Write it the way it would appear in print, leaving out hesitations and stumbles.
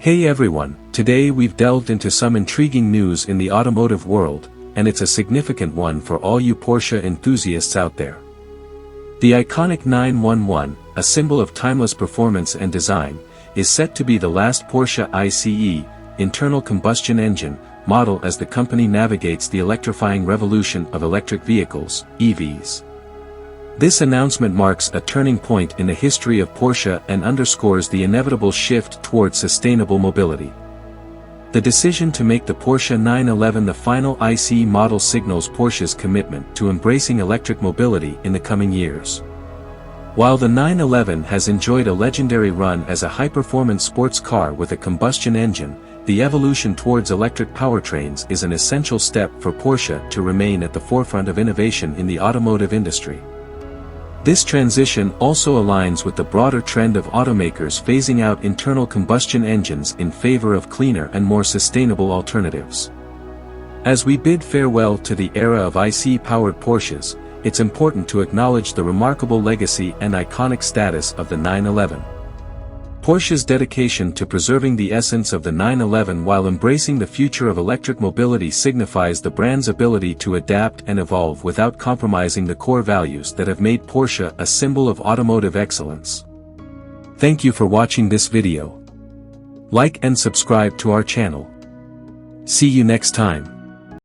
Hey everyone, today we've delved into some intriguing news in the automotive world, and it's a significant one for all you Porsche enthusiasts out there. The iconic 911, a symbol of timeless performance and design, is set to be the last Porsche ICE, internal combustion engine, model as the company navigates the electrifying revolution of electric vehicles, EVs. This announcement marks a turning point in the history of Porsche and underscores the inevitable shift toward sustainable mobility. The decision to make the Porsche 911 the final ICE model signals Porsche's commitment to embracing electric mobility in the coming years. While the 911 has enjoyed a legendary run as a high-performance sports car with a combustion engine, the evolution towards electric powertrains is an essential step for Porsche to remain at the forefront of innovation in the automotive industry. This transition also aligns with the broader trend of automakers phasing out internal combustion engines in favor of cleaner and more sustainable alternatives. As we bid farewell to the era of ICE-powered Porsches, it's important to acknowledge the remarkable legacy and iconic status of the 911. Porsche's dedication to preserving the essence of the 911 while embracing the future of electric mobility signifies the brand's ability to adapt and evolve without compromising the core values that have made Porsche a symbol of automotive excellence. Thank you for watching this video. Like and subscribe to our channel. See you next time.